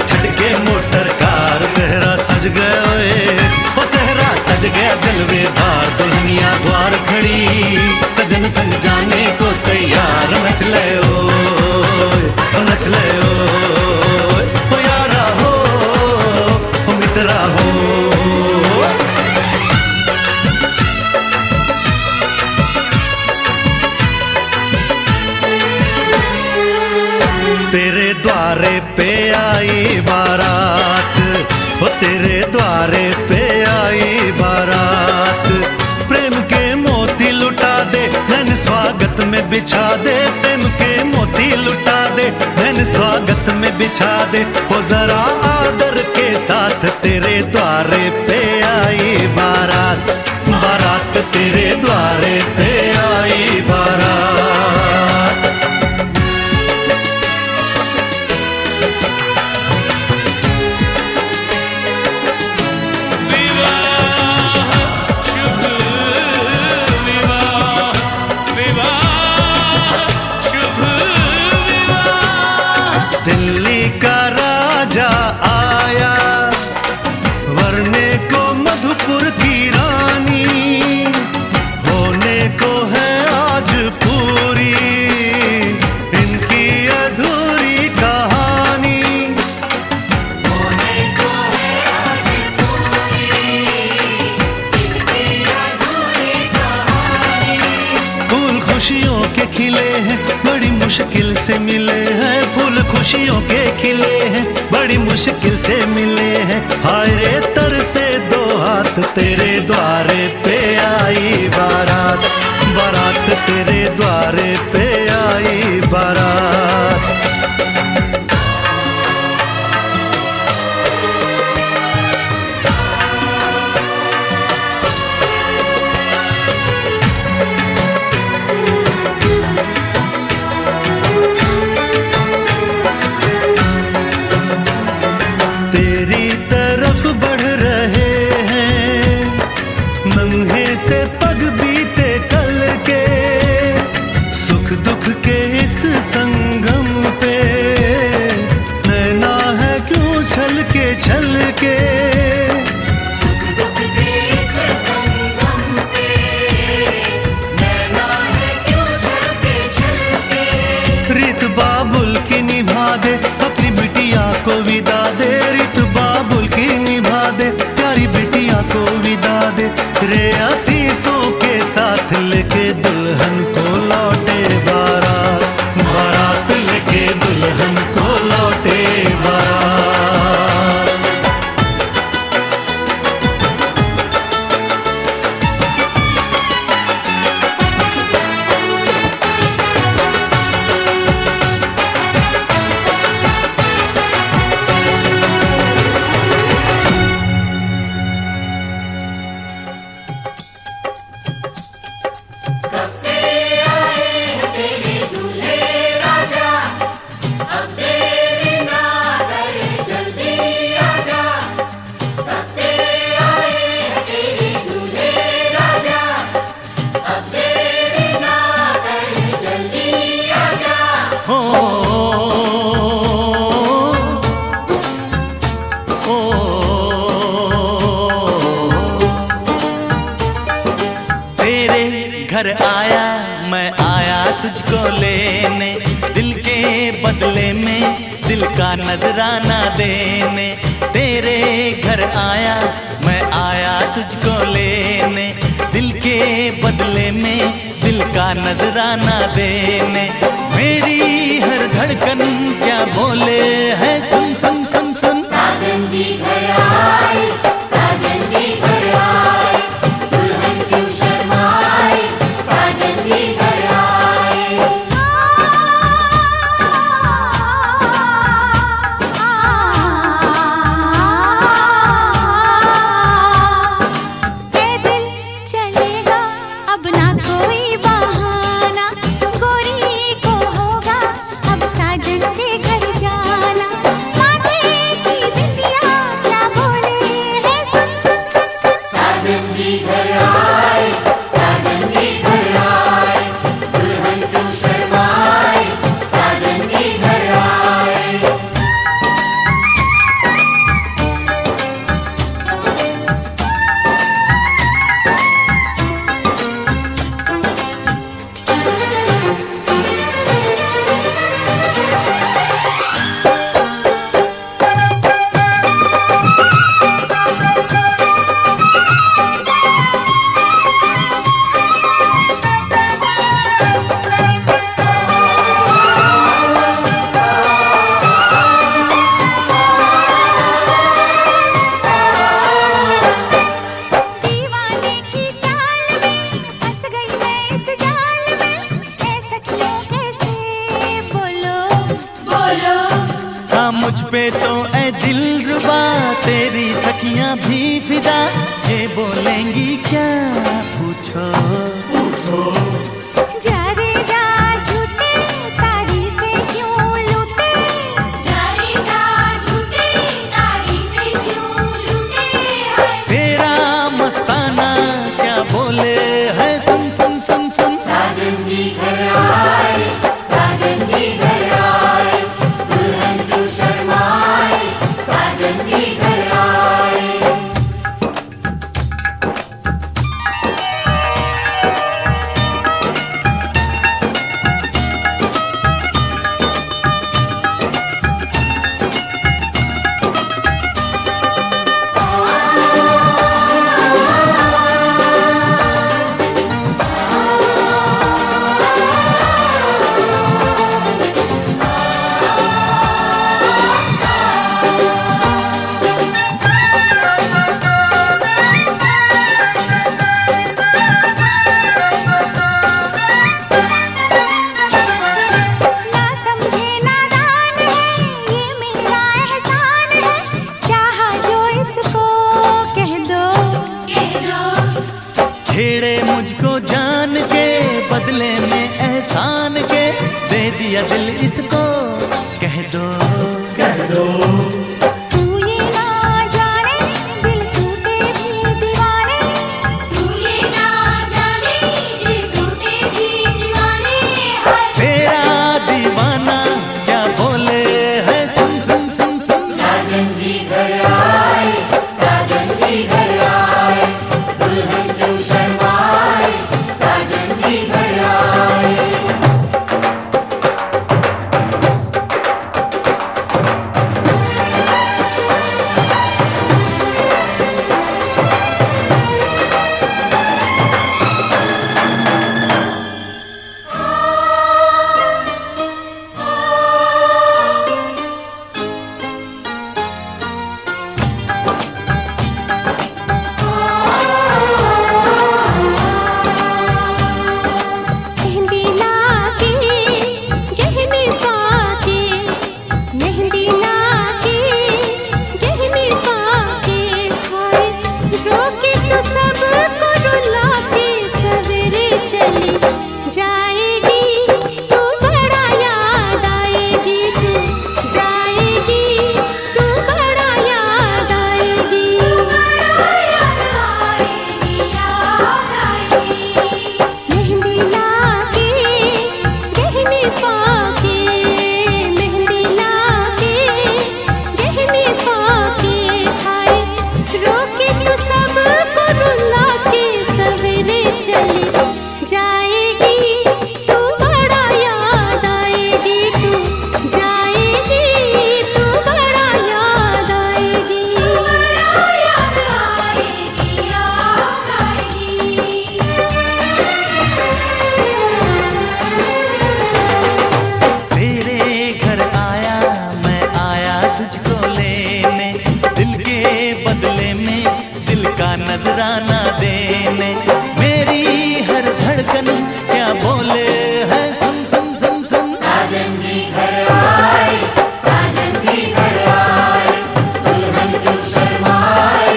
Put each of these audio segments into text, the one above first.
छड़ के motor car सेहरा सज गए, वो सेहरा सज गया जलवेदार। दुल्हनिया द्वार खड़ी सजन संग जाने को तैयार। नच ले ओ नच ले ओ यारा हो ओ मित्रा हो। तेरे द्वारे पे आई बारात, वो तेरे द्वारे पे आई बारात। प्रेम के मोती लुटा दे नैन स्वागत में बिछा दे, प्रेम के मोती लुटा दे नैन स्वागत में बिछा दे। वो जरा आदर के साथ तेरे द्वारे पे आई बारात, बारात तेरे द्वारे पे आई बारात। दिल्ली का राजा आया वरने को मधुपुर की रानी, होने को है आज पूरी इनकी अधूरी कहानी। होने को है आज पूरी इनकी अधूरी कहानी। फूल खुशियों के खिले हैं बड़ी मुश्किल से मिले हैं, फूल खुशियों के खिले हैं बड़ी मुश्किल से मिले हैं। हाय रे तर से दो हाथ तेरे द्वारे पे आई बारात, बारात तेरे द्वारे पे आई बारात। तेरी तरफ बढ़ रहे हैं नन्हे से पग बीते कल के, सुख दुख के इस संगम पे नैना है क्यों छल के। सुख दुख के इस संगम पे नैना है क्यों छल के। रीत बाबुल की निभा दे अपनी बिटिया को विदा दे, रीत बाबुल की निभा दे प्यारी बिटिया को विदा दे। रे आशीषों के साथ लेके दुल्हन को लौटे बारात, बारात लेके दुल्हन को लौटे बारात। कब से आए हैं तेरे दूल्हे राजा, अब देरी ना कर जल्दी आजा। कब से आए हैं तेरे दूल्हे राजा, अब देरी ना कर जल्दी आजा। हो तेरे घर आया मैं आया तुझको लेने, दिल के बदले में दिल का नजराना देने। तेरे घर आया मैं आया तुझको लेने, दिल के बदले में दिल का नजराना देने। मेरी हर धड़कन क्या बोले है सुन सुन सुन सुन। साजन जी घर आए, साजन जी घर आए, दुल्हन क्यों शर्माए, साजन जी घर आए। पैदल चलेगा अब ना कोई बहाना, गोरी को होगा अब साजन के घर जाना। माथे पे तो ऐ दिलरुबा तेरी सखियां भी फिदा, ये बोलेंगी क्या पूछो पूछो। जा रे जा झूठे तारीफें क्यों लूटे, जा रे जा झूठे तारीफें क्यों लूटे हैं। तेरा मस्ताना क्या बोले है, सुन सुन सुन सुन। साजन जी घर आए, साजन जी घर आए, दुल्हन क्यों शर्माए, साजन जी घर आए। ना समझे नादान है, ये मेरा एहसान है, चाहा जो इसको कह दो। कह दो छेड़े मुझको जान के, बदले में एहसान के, दे दिया दिल इसको, कह दो कह दो। तू ये ना जाने दिल टूटे भी दीवाने, तू ये ना जाने दिल टूटे भी दीवाने हैं। तेरा दीवाना क्या बोले है, सुन सुन सुन सुन। साजन जी घर आए, साजन जी घर आए, दुल्हन क्यों शर्माए, साजन जी घर आए। मेहंदी लाके गहने पाके, मेहंदी लाके गहने पाके, हाय रोके तो सबको रुला के, सवेरे चली जाएगी तू, बड़ा याद आएगी तू, जाएगी तू, बड़ा याद आएगी। मेहंदी लाके गहने पाके, मेहंदी लाके गहने पाके, हाय रोके तो सबको रुला के, सवेरे चली जाएगी तू, बड़ा याद आएगी तू, जाएगी तू, बड़ा याद आएगी। तेरे घर आया मैं आया तुझको लेने, दिल के बदले में दिल का नजराना देने, मेरी हर धड़कन क्या बोले है, सुन सुन सुन सुन। साजन जी घर आए, साजन जी घर आए, दुल्हन क्यों शर्माए,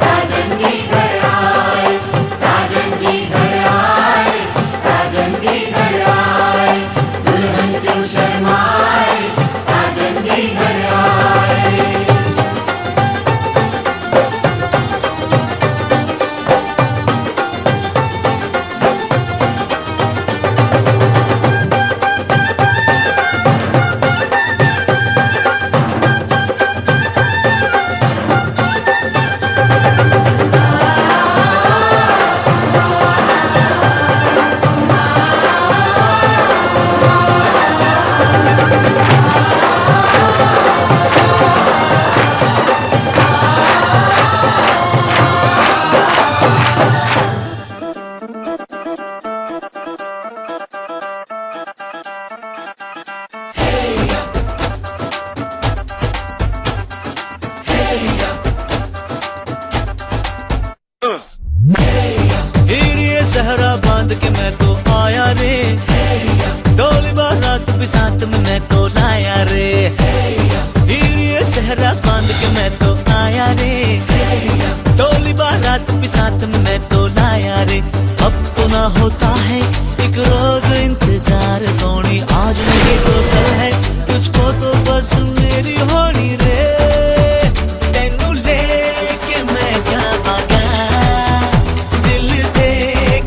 साजन जी घर आए, साजन जी घर आए, साजन जी घर आए, दुल्हन क्यों शर्माए, साजन जी घर आए। सहरा बांध के मैं तो आया रे, डोली बारात भी साथ में मैं तो लाया रे। ये सेहरा बांध के मैं तो आया रे, डोली बारात भी साथ में मैं तो लाया रे। अब तो ना होता है एक रोज इंतजार सोनी, आज नहीं तो कल है तुझको तो बस मेरी होनी रे। तेनू लेके मैं जावांगा, दिल दे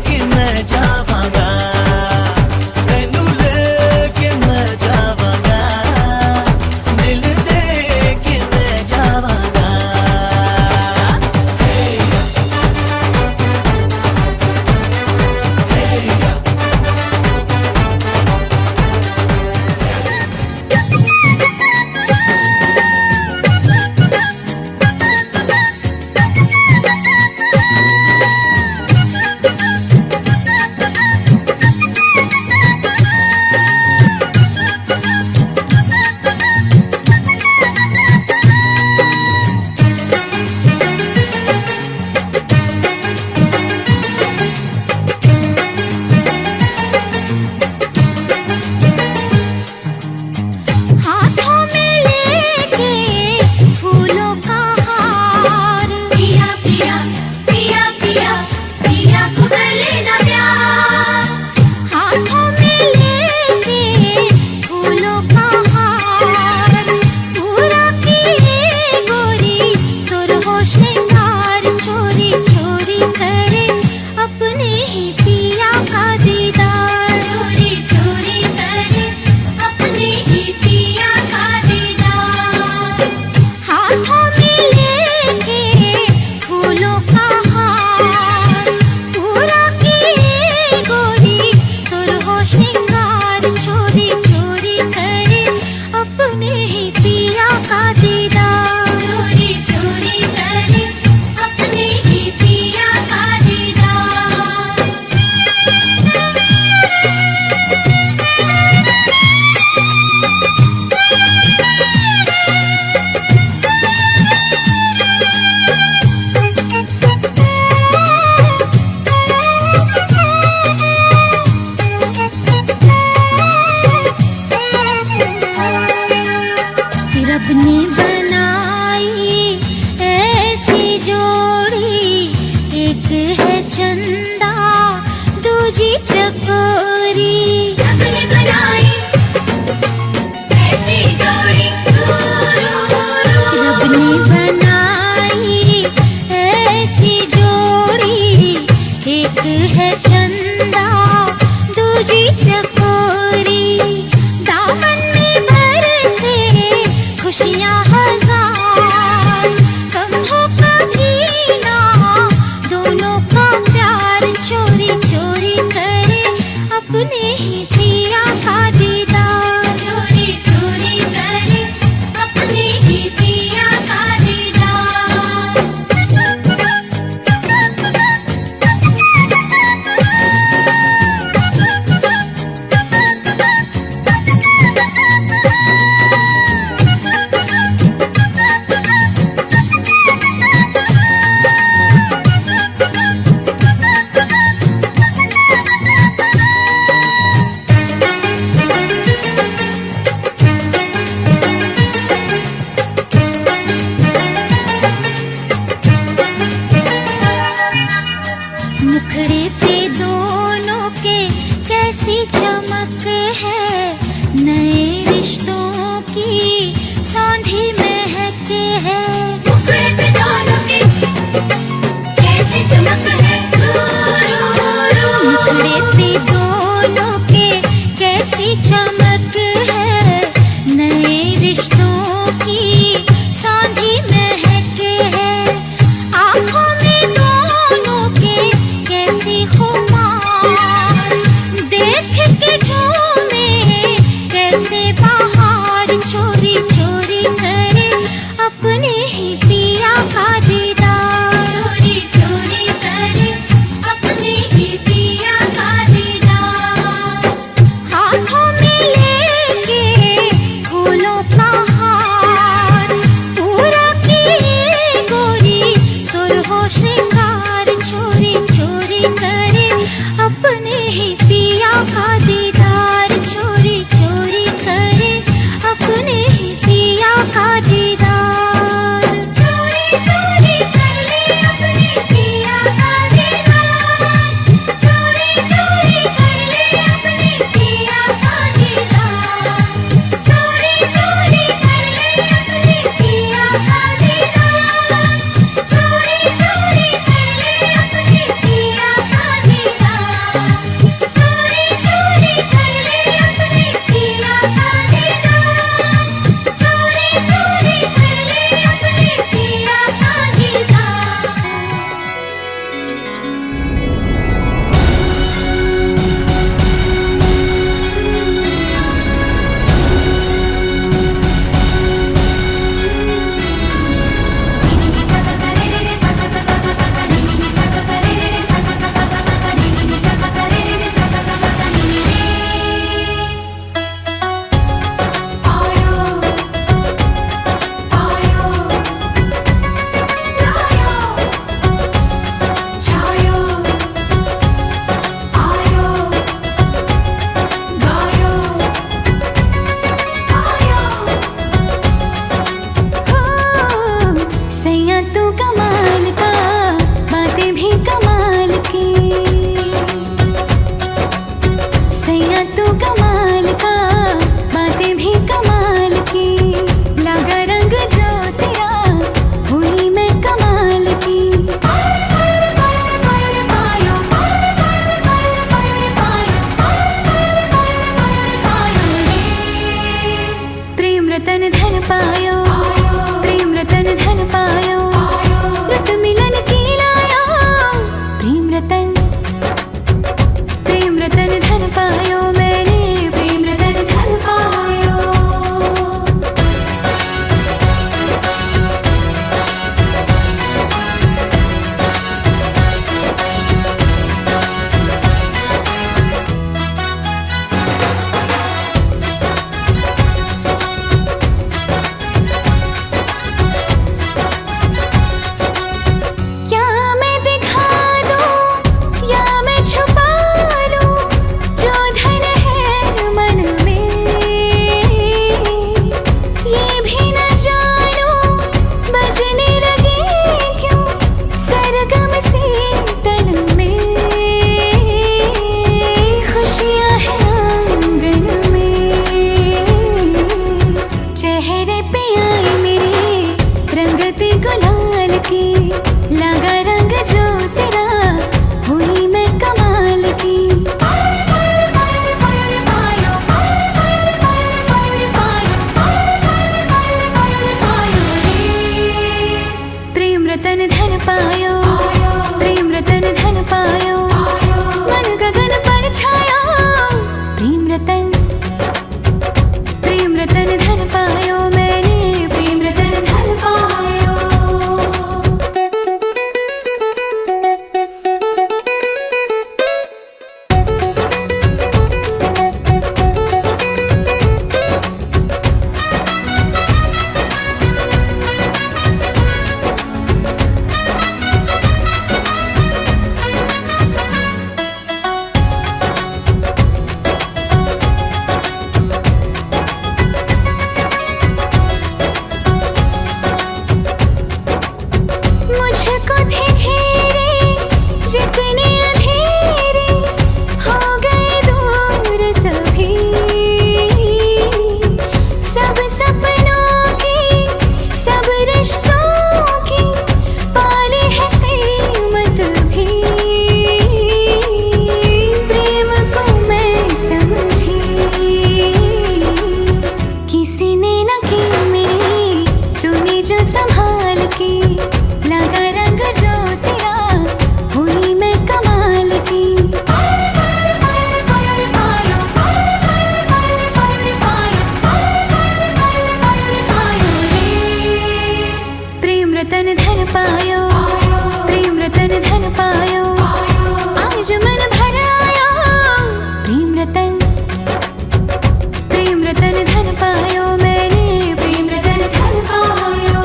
के मैं जावांगा, तेनू लेके मैं जावांगा, दिल दे के मैं जावांगा। हाथों में लेके फूलों का हार, पिया पिया पिया पिया पिया को कर लेना प्यार। हाथों में लेके फूलों का हार, पूरा किए गोरी सुरहो श्रृंगार, चोरी चोरी करे अपने ही पिया का दीदार, चोरी चोरी करे अपने ही पिया का दीदार। हाथों में लेके फूलों का हार, पूरा किए गोरी सुरहो श्रृंगार, चोरी चोरी करे अपने ही पिया का दीदार, चोरी चोरी करे अपने ही पिया का दीदार। रब ने बनाई ऐसी जोड़ी, एक है चंदा दूजी चकोरी, रब ने बनाई ऐसी जोड़ी, रब ने बनाई ऐसी जोड़ी, एक है चंदा दूजी चकोरी, दामन में बरसे खुशियाँ हजार, समझो कभी ना दोनों का प्यार, चोरी चोरी करे अपने ही पिया का दीदार, चोरी चोरी करे अपने ही पिया का दीदार। मुखड़े पे दोनों के कैसी चमक है, नए रिश्तों की सौंधी महक है, मुखड़े पे दोनों की कैसी चमक है, मुखड़े पे दोनों के कैसी चमक है, नए रिश्तों की सौंधी महक है, आँखों में दोनों के कैसी खुमार, देख के झूमे कैसे बाहर, चोरी चोरी करे अपने ही पिया का दीदार, चोरी चोरी करे अपने ही पिया का दीदार। हाथों में लेके फूलों का हार, पूरा किए गोरी सुरहो श्रृंगार, चोरी चोरी करे अपने ही पिया का दीदार, चोरी चोरी करे अपने ही पिया का दीदार। सैया तू कमाल का, बातें भी कमाल की। सैया तू कमाल का, बातें भी कमाल की। लगा रंग जो तेरा, हुई मैं कमाल की। प्रेम रतन धन पायो, प्रेम रतन धन पायो, रत मिलन की लायो। प्रेम रतन धन पायो मैंने, प्रेम रतन धन पायो। क्या मैं दिखा दूं या मैं छुपा लूं, जो धन है मन में। ये भी न जानूं बजने लगे क्यों, सरगम से तन में। खुशियां हैं आंगन में, चेहरे पे आई मेरे रंगत गुलाल की। लगा रंग जो तेरा, हुई मैं कमाल की। प्रेम रतन धन पायो, प्रेम रतन धन पायो, मन गगन पर छायो। प्रेम रतन धन पायो मैंने, प्रेम रतन धन पायो। मुझको थे घेरे जितने अंधेरे, हो गए दूर सभी। सब सपनों की, सब रिश्तों की, पाली है कीमत भी। प्रेम को मैं समझी, किसी ने न की मेरी, तूने जो संभाल की। लगा रंग जो तेरा, हुई मैं कमाल की। प्रेम रतन धन पायो, प्रेम रतन धन पायो, आज मन भर आयो। प्रेम रतन धन पायो मैंने, प्रेम रतन धन पायो।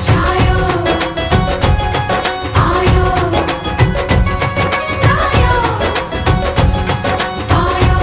छायो, आयो, आयो, आयो।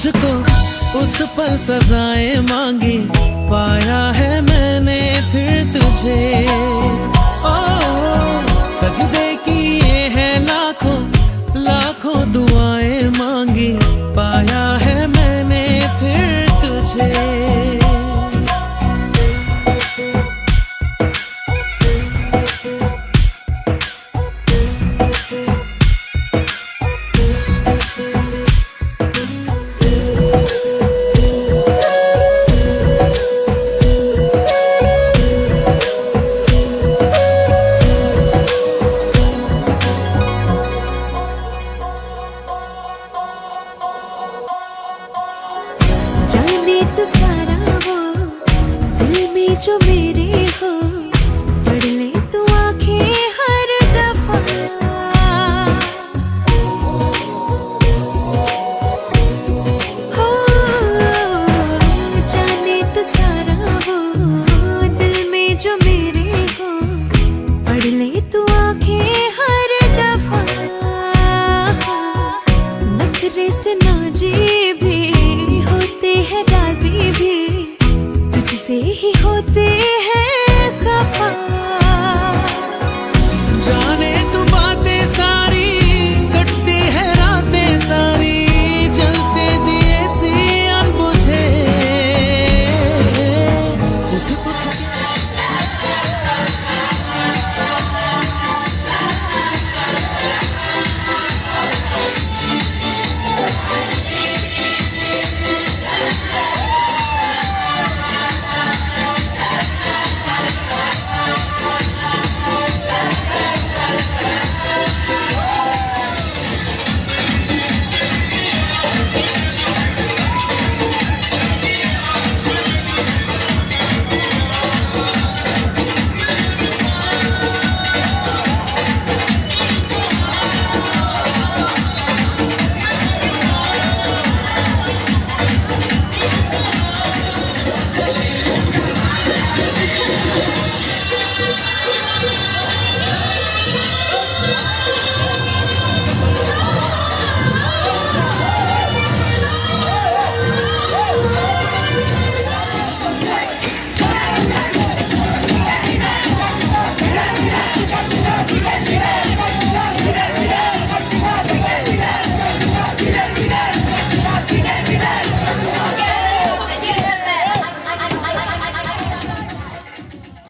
तुझको उस पल सजाएं मांगी, पाया है मैंने फिर तुझे।